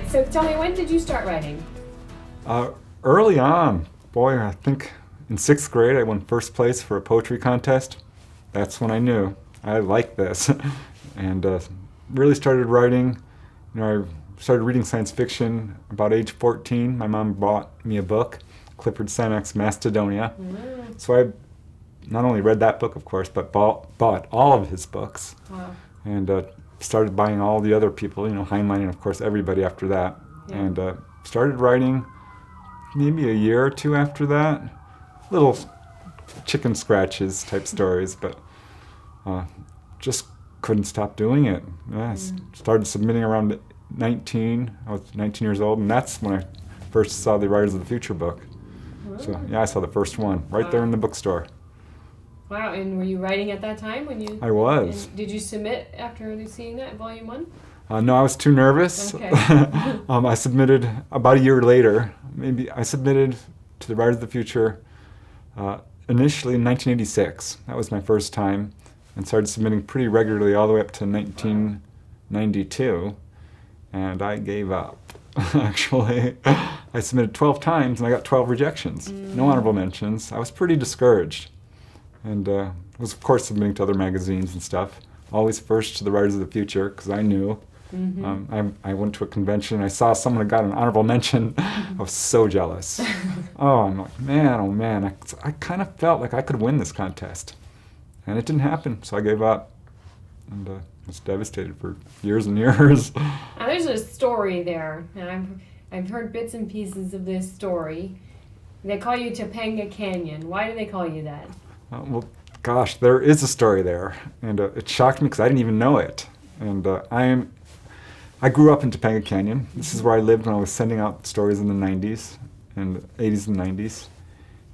So tell me, when did you start writing? Early on, boy, I think in 6th grade I won first place for a poetry contest. That's when I knew I liked this, and really started writing. I started reading science fiction about age 14. My mom bought me a book, Clifford Sinek's Macedonia. So I not only read that book, of course, but bought all of his books. Wow. And started buying all the other people, Heinlein and, of course, everybody after that. Yeah. And started writing maybe a year or two after that. Little chicken scratches type stories, but just couldn't stop doing it. Yeah, started submitting around 19. I was 19 years old, and that's when I first saw the Writers of the Future book. So yeah, I saw the first one right there in the bookstore. Wow, and were you writing at that time when you? I was. Did you submit after seeing that, volume 1? No, I was too nervous. Okay. I submitted about a year later. Maybe I submitted to the Writers of the Future initially in 1986. That was my first time, and started submitting pretty regularly all the way up to 1992, and I gave up. Actually, I submitted 12 times and I got 12 rejections. No honorable mentions. I was pretty discouraged, and was of course submitting to other magazines and stuff. Always first to the Writers of the Future because I knew. I went to a convention and I saw someone that got an honorable mention. I was so jealous. I'm like, man, I kind of felt like I could win this contest. And it didn't happen, so I gave up. And was devastated for years and years. Now there's a story there, and I've heard bits and pieces of this story. They call you Topanga Canyon. Why do they call you that? Well, gosh, there is a story there, and it shocked me because I didn't even know it. And I grew up in Topanga Canyon. This is where I lived when I was sending out stories in the 90s and 80s and 90s,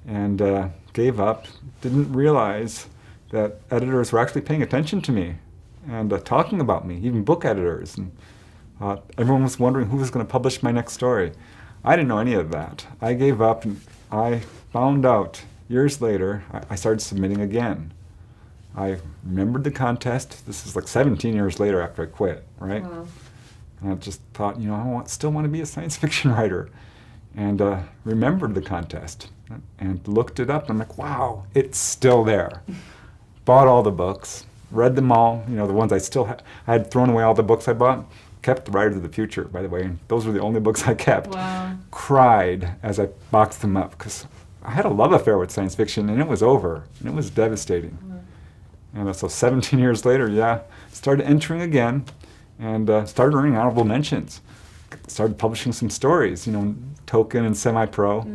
and gave up. Didn't realize that editors were actually paying attention to me and talking about me, even book editors. And everyone was wondering who was going to publish my next story. I didn't know any of that. I gave up, and I found out years later. I started submitting again. I remembered the contest. This is like 17 years later after I quit, right? Wow. And I just thought, I still want to be a science fiction writer. And remembered the contest and looked it up. And I'm like, wow, it's still there. Bought all the books, read them all, the ones I still had. I had thrown away all the books I bought. Kept the Writers of the Future, by the way. And those were the only books I kept. Wow. Cried as I boxed them up because I had a love affair with science fiction, and it was over. And it was devastating. Wow. And so 17 years later, started entering again. And started earning honorable mentions. Started publishing some stories, token and semi-pro,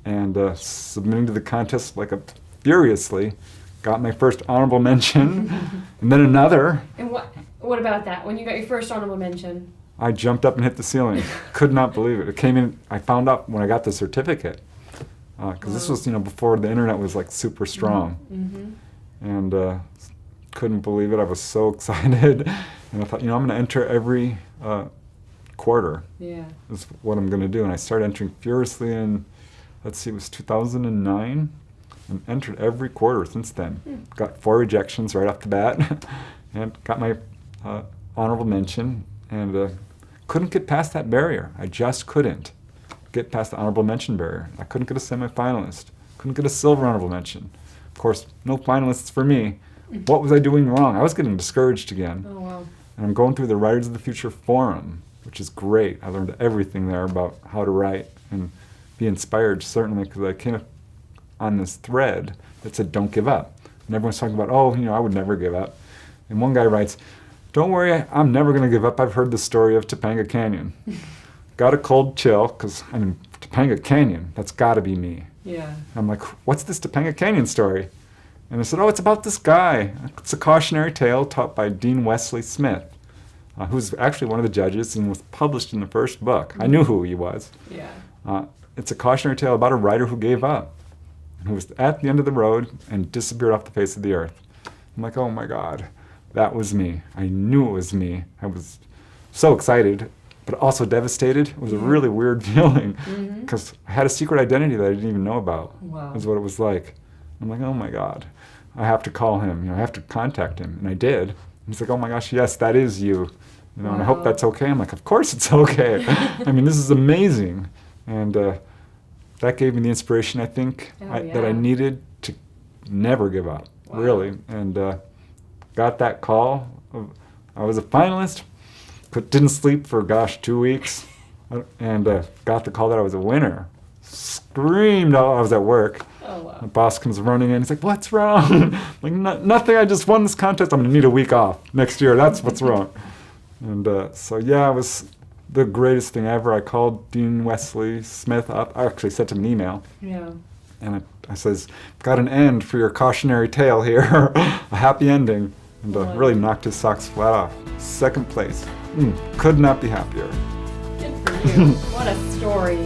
and submitting to the contest furiously. Got my first honorable mention, and then another. And what about that? When you got your first honorable mention? I jumped up and hit the ceiling. Could not believe it. It came in. I found out when I got the certificate, because this was before the internet was super strong, and couldn't believe it. I was so excited. And I thought, I'm going to enter every quarter. Yeah. Is what I'm going to do. And I started entering furiously in, it was 2009, and entered every quarter since then. Got 4 rejections right off the bat, and got my honorable mention, and couldn't get past that barrier. I just couldn't get past the honorable mention barrier. I couldn't get a semifinalist. Couldn't get a silver honorable mention. Of course, no finalists for me. What was I doing wrong? I was getting discouraged again. Oh, wow. And I'm going through the Writers of the Future forum, which is great. I learned everything there about how to write and be inspired, certainly, because I came on this thread that said, don't give up. And everyone's talking about, I would never give up. And one guy writes, don't worry, I'm never going to give up. I've heard the story of Topanga Canyon. Got a cold chill, because, Topanga Canyon, that's got to be me. Yeah. And I'm like, what's this Topanga Canyon story? And I said, it's about this guy. It's a cautionary tale taught by Dean Wesley Smith, who's actually one of the judges and was published in the first book. I knew who he was. Yeah. It's a cautionary tale about a writer who gave up, who was at the end of the road and disappeared off the face of the earth. I'm like, oh my God, that was me. I knew it was me. I was so excited, but also devastated. It was a really weird feeling because I had a secret identity that I didn't even know about. Wow. Is what it was like. I'm like, oh my God, I have to call him. I have to contact him. And I did. And he's like, oh my gosh, yes, that is you. And I hope Wow. that's okay. I'm like, of course it's okay. I mean, this is amazing. And that gave me the inspiration, I think, that I Yeah. needed to never give up, Wow. really. And got that call. I was a finalist, but didn't sleep for, 2 weeks. And got the call that I was a winner. Screamed while I was at work. Oh, wow. My boss comes running in. He's like, "What's wrong?" Like, nothing. I just won this contest. I'm gonna need a week off next year. That's what's wrong. And so yeah, it was the greatest thing ever. I called Dean Wesley Smith up. I actually sent him an email, Yeah. and I says, "Got an end for your cautionary tale here, a happy ending." And Wow. really knocked his socks flat off. Second place. Could not be happier. Good for you. What a story.